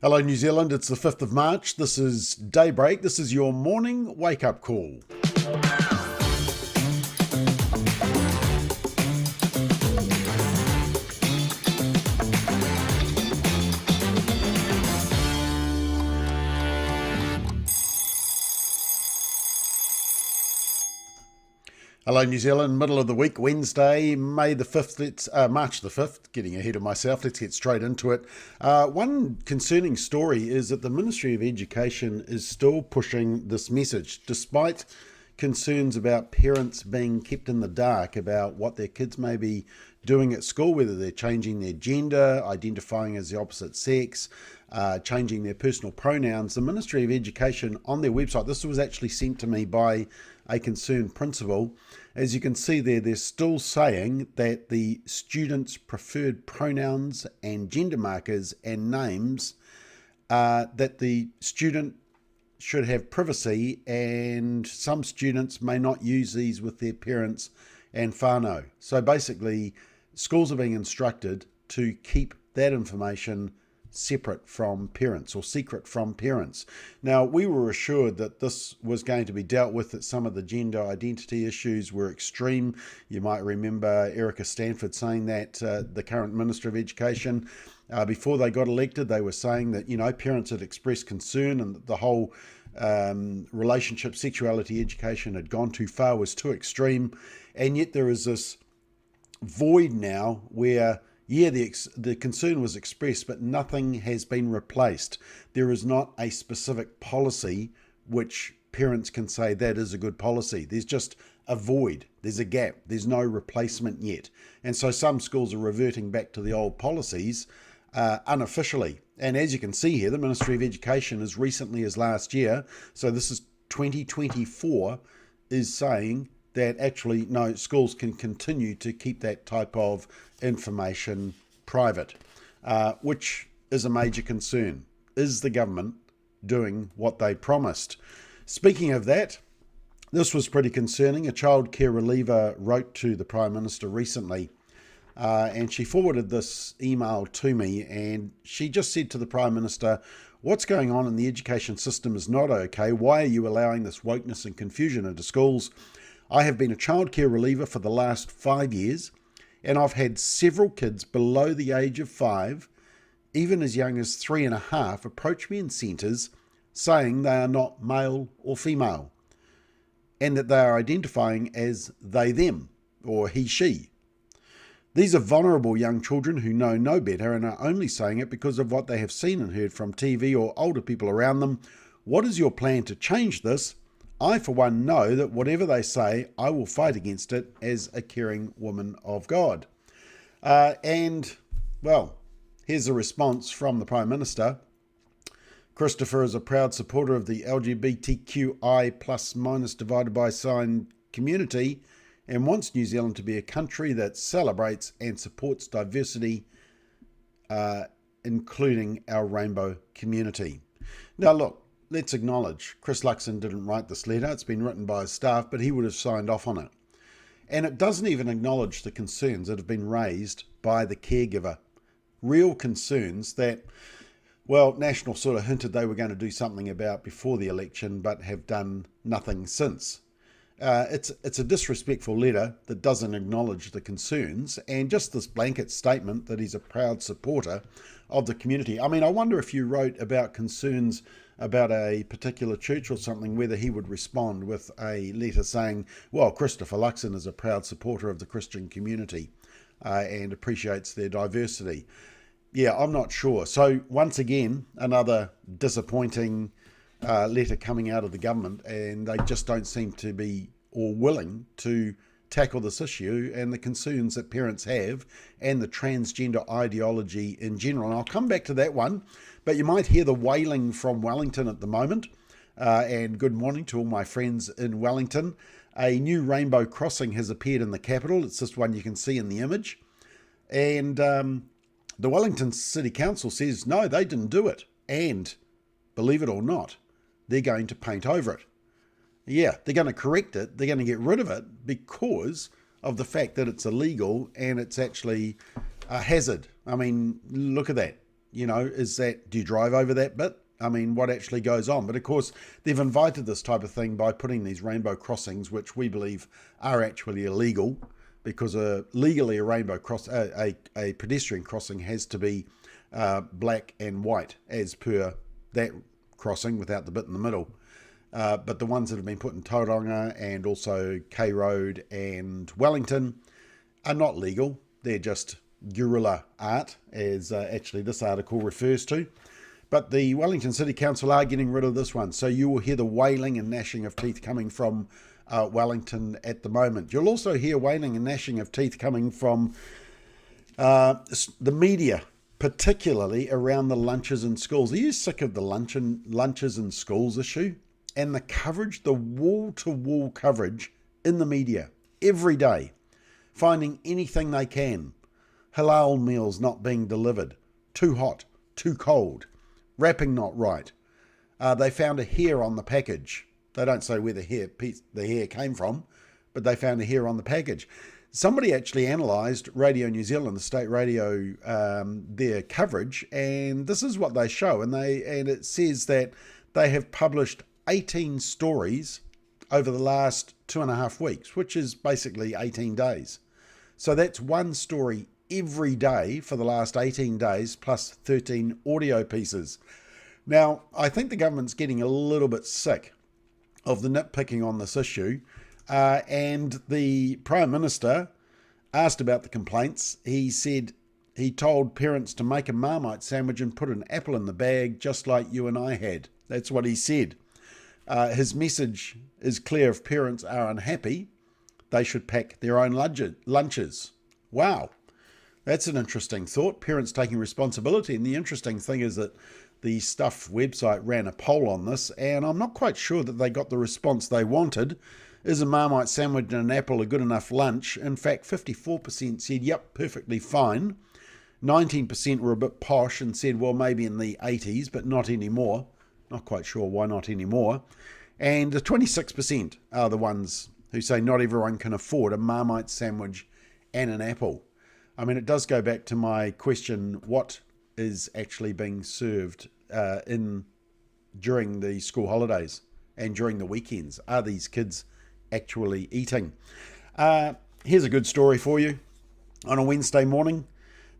Hello New Zealand, it's the 5th of March. This is Daybreak. This is your morning wake-up call. Hello New Zealand, middle of the week, Wednesday, March the 5th, getting ahead of myself, let's get straight into it. One concerning story is that the Ministry of Education is still pushing this message, despite concerns about parents being kept in the dark about what their kids may be doing at school, whether they're changing their gender, identifying as the opposite sex, changing their personal pronouns. The Ministry of Education on their website, this was actually sent to me by a concerned principal. As you can see there, they're still saying that the students' preferred pronouns and gender markers and names, that the student should have privacy, and some students may not use these with their parents and whānau. So basically, schools are being instructed to keep that information separate from parents or secret from parents. Now, we were assured that this was going to be dealt with, that some of the gender identity issues were extreme. You might remember Erica Stanford saying that, the current Minister of Education, before they got elected, they were saying that, parents had expressed concern and that the whole relationship, sexuality education had gone too far, was too extreme. And yet there is this void now where the concern was expressed, but nothing has been replaced. There is not a specific policy which parents can say that is a good policy. There's just a void. There's a gap. There's no replacement yet. And so some schools are reverting back to the old policies unofficially. And as you can see here, the Ministry of Education, as recently as last year, so this is 2024, is saying that actually, no, schools can continue to keep that type of information private, which is a major concern. Is the government doing what they promised? Speaking of that, this was pretty concerning. A childcare reliever wrote to the Prime Minister recently, and she forwarded this email to me, and she just said to the Prime Minister, "What's going on in the education system is not okay. Why are you allowing this wokeness and confusion into schools? I have been a childcare reliever for the last 5 years, and I've had several kids below the age of 5, even as young as 3.5, approach me in centres saying they are not male or female, and that they are identifying as they, them, or he, she. These are vulnerable young children who know no better and are only saying it because of what they have seen and heard from TV or older people around them. What is your plan to change this? I, for one, know that whatever they say, I will fight against it as a caring woman of God." And, well, here's a response from the Prime Minister. "Christopher is a proud supporter of the LGBTQI plus minus divided by sign community and wants New Zealand to be a country that celebrates and supports diversity, including our rainbow community." Now, look, let's acknowledge Chris Luxon didn't write this letter. It's been written by his staff, but he would have signed off on it. And it doesn't even acknowledge the concerns that have been raised by the caregiver. Real concerns that, well, National sort of hinted they were going to do something about before the election, but have done nothing since. It's a disrespectful letter that doesn't acknowledge the concerns, and just this blanket statement that he's a proud supporter of the community. I mean, I wonder if you wrote about concerns about a particular church or something, whether he would respond with a letter saying, well, Christopher Luxon is a proud supporter of the Christian community and appreciates their diversity. Yeah, I'm not sure. So once again, another disappointing letter coming out of the government, and they just don't seem to be or willing to tackle this issue and the concerns that parents have and the transgender ideology in general. And I'll come back to that one, but you might hear the wailing from Wellington at the moment. And good morning to all my friends in Wellington. A new rainbow crossing has appeared in the capital. It's this one you can see in the image. And the Wellington City Council says, no, they didn't do it. And believe it or not, they're going to paint over it. Yeah, they're going to correct it. They're going to get rid of it because of the fact that it's illegal and it's actually a hazard. I mean, look at that. do you drive over that bit? I mean, what actually goes on? But of course, they've invited this type of thing by putting these rainbow crossings, which we believe are actually illegal, because legally a pedestrian crossing has to be black and white as per that crossing without the bit in the middle. But the ones that have been put in Tauranga and also K Road and Wellington are not legal. They're just guerrilla art, as actually this article refers to. But the Wellington City Council are getting rid of this one. So you will hear the wailing and gnashing of teeth coming from Wellington at the moment. You'll also hear wailing and gnashing of teeth coming from the media, particularly around the lunches in schools. Are you sick of the lunches in schools issue? And the coverage, the wall-to-wall coverage in the media every day, finding anything they can. Halal meals not being delivered, too hot, too cold, wrapping not right. They found a hair on the package. They don't say where the hair came from, but they found a hair on the package. Somebody actually analysed Radio New Zealand, the state radio, their coverage, and this is what they show. And it says that they have published 18 stories over the last 2.5 weeks, which is basically 18 days. So that's one story every day for the last 18 days, plus 13 audio pieces. Now, I think the government's getting a little bit sick of the nitpicking on this issue, and the Prime Minister asked about the complaints. He said he told parents to make a Marmite sandwich and put an apple in the bag, just like you and I had. That's what he said. His message is clear: if parents are unhappy, they should pack their own lunches. Wow. That's an interesting thought. Parents taking responsibility. And the interesting thing is that the Stuff website ran a poll on this, and I'm not quite sure that they got the response they wanted. Is a Marmite sandwich and an apple a good enough lunch? In fact, 54% said, yep, perfectly fine. 19% were a bit posh and said, well, maybe in the 80s, but not anymore. Not quite sure why not anymore. And the 26% are the ones who say not everyone can afford a Marmite sandwich and an apple. I mean, it does go back to my question, what is actually being served during the school holidays and during the weekends? Are these kids actually eating? Here's a good story for you. On a Wednesday morning,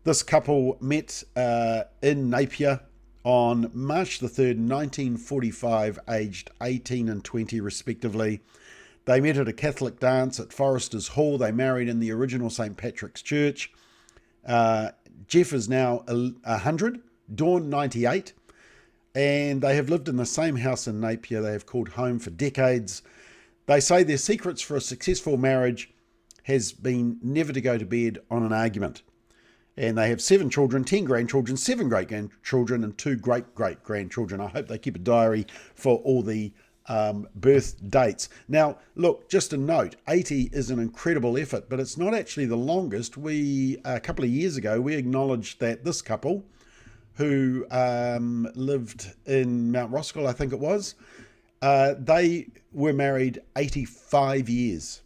this couple met in Napier on March the 3rd, 1945, aged 18 and 20 respectively. They met at a Catholic dance at Foresters Hall. They married in the original St. Patrick's Church. Jeff is now 100, Dawn 98, and they have lived in the same house in Napier they have called home for decades. They say their secrets for a successful marriage has been never to go to bed on an argument. And they have 7 children, 10 grandchildren, 7 great-grandchildren, and 2 great-great-grandchildren. I hope they keep a diary for all the birth dates. Now, look, just a note, 80 is an incredible effort, but it's not actually the longest. A couple of years ago, we acknowledged that this couple, who lived in Mount Roskill, I think it was, they were married 85 years.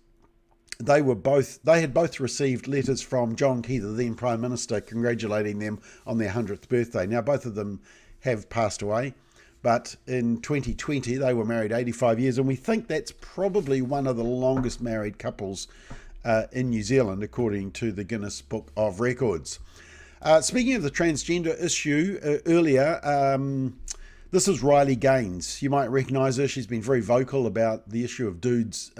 They had both received letters from John Key, the then Prime Minister, congratulating them on their 100th birthday. Now, both of them have passed away, but in 2020, they were married 85 years, and we think that's probably one of the longest married couples in New Zealand, according to the Guinness Book of Records. Speaking of the transgender issue earlier, this is Riley Gaines. You might recognise her. She's been very vocal about the issue of dudes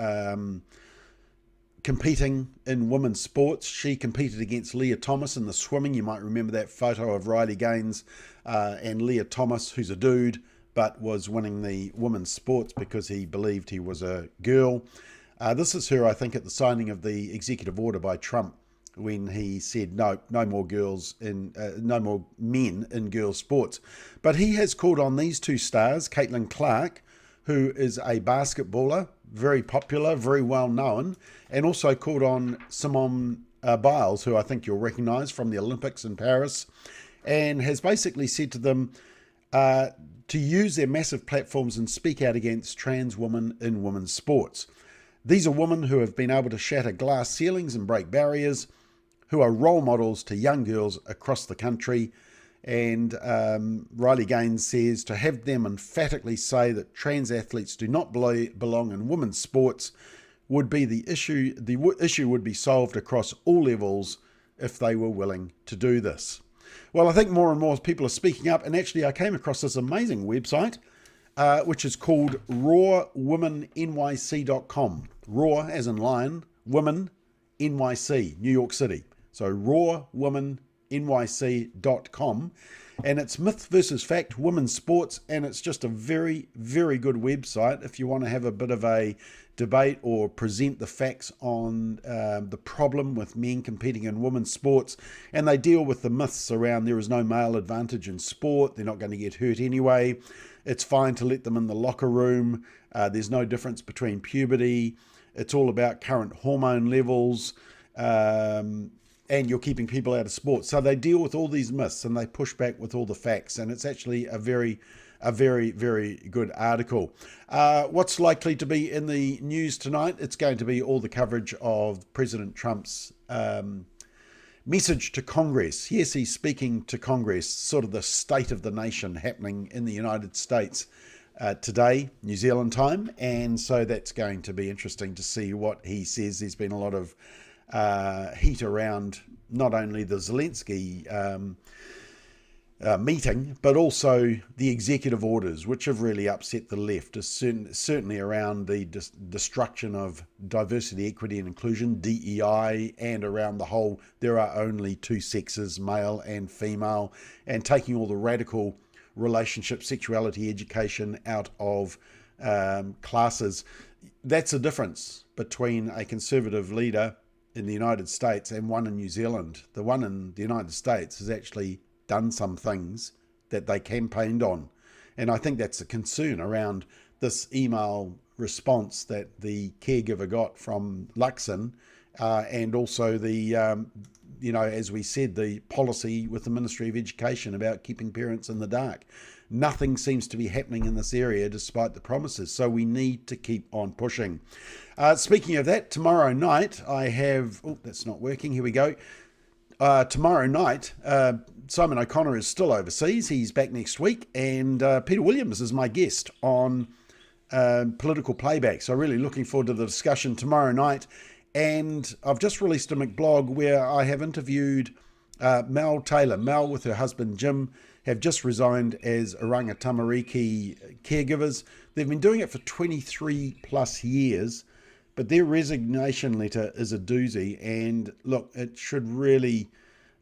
competing in women's sports. She competed against Leah Thomas in the swimming. You might remember that photo of Riley Gaines and Leah Thomas, who's a dude, but was winning the women's sports because he believed he was a girl. This is her, I think, at the signing of the executive order by Trump, when he said no more men in girls' sports. But he has called on these 2 stars, Caitlin Clark, who is a basketballer, very popular, very well known, and also called on Simone Biles, who I think you'll recognise from the Olympics in Paris, and has basically said to them to use their massive platforms and speak out against trans women in women's sports. These are women who have been able to shatter glass ceilings and break barriers, who are role models to young girls across the country, And Riley Gaines says, to have them emphatically say that trans athletes do not belong in women's sports would be the issue. The issue would be solved across all levels if they were willing to do this. Well, I think more and more people are speaking up, and actually I came across this amazing website, which is called rawwomennyc.com. Raw as in lion, women, NYC, New York City. So rawwomennyc.com. And it's myth versus fact, women's sports, and it's just a very, very good website if you want to have a bit of a debate or present the facts on the problem with men competing in women's sports. And they deal with the myths around there is no male advantage in sport, they're not going to get hurt anyway, it's fine to let them in the locker room, there's no difference between puberty, it's all about current hormone levels, and you're keeping people out of sports. So they deal with all these myths and they push back with all the facts. And it's actually a very, very good article. What's likely to be in the news tonight? It's going to be all the coverage of President Trump's message to Congress. Yes, he's speaking to Congress, sort of the state of the nation happening in the United States today, New Zealand time. And so that's going to be interesting to see what he says. There's been a lot of heat around not only the Zelensky meeting, but also the executive orders, which have really upset the left, certainly around the destruction of diversity, equity and inclusion, DEI, and around the whole there are only two sexes, male and female, and taking all the radical relationship, sexuality, education out of classes. That's a difference between a conservative leader in the United States and one in New Zealand. The one in the United States has actually done some things that they campaigned on. And I think that's a concern around this email response that the caregiver got from Luxon, and also the, as we said, the policy with the Ministry of Education about keeping parents in the dark. Nothing seems to be happening in this area despite the promises. So we need to keep on pushing. Speaking of that, tomorrow night I have... Oh, that's not working. Here we go. Tomorrow night, Simon O'Connor is still overseas. He's back next week. And Peter Williams is my guest on Political Playback. So really looking forward to the discussion tomorrow night. And I've just released a McBlog where I have interviewed Mel Taylor. Mel with her husband Jim have just resigned as Oranga Tamariki caregivers. They've been doing it for 23 plus years, but their resignation letter is a doozy. And look, it should really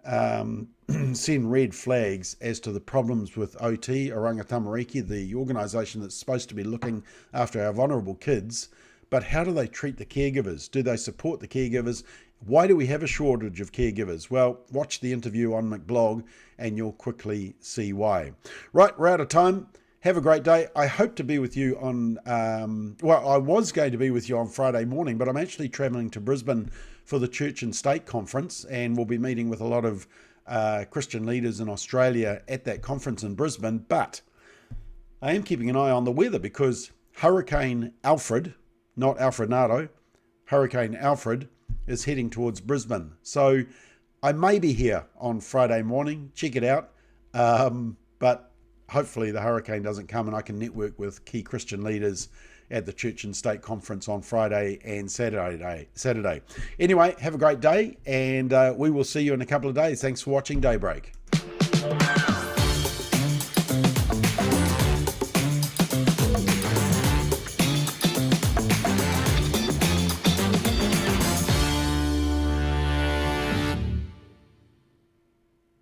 send red flags as to the problems with OT, Oranga Tamariki, the organisation that's supposed to be looking after our vulnerable kids. But how do they treat the caregivers? Do they support the caregivers? Why do we have a shortage of caregivers? Well, watch the interview on McBlog and you'll quickly see why. Right, we're out of time. Have a great day. I hope to be with you on, I was going to be with you on Friday morning, but I'm actually travelling to Brisbane for the Church and State Conference, and we'll be meeting with a lot of Christian leaders in Australia at that conference in Brisbane. But I am keeping an eye on the weather because Hurricane Alfred, not Alfrednado, Hurricane Alfred is heading towards Brisbane. So I may be here on Friday morning. Check it out. But hopefully the hurricane doesn't come and I can network with key Christian leaders at the Church and State Conference on Friday and Saturday. Anyway, have a great day, and we will see you in a couple of days. Thanks for watching Daybreak.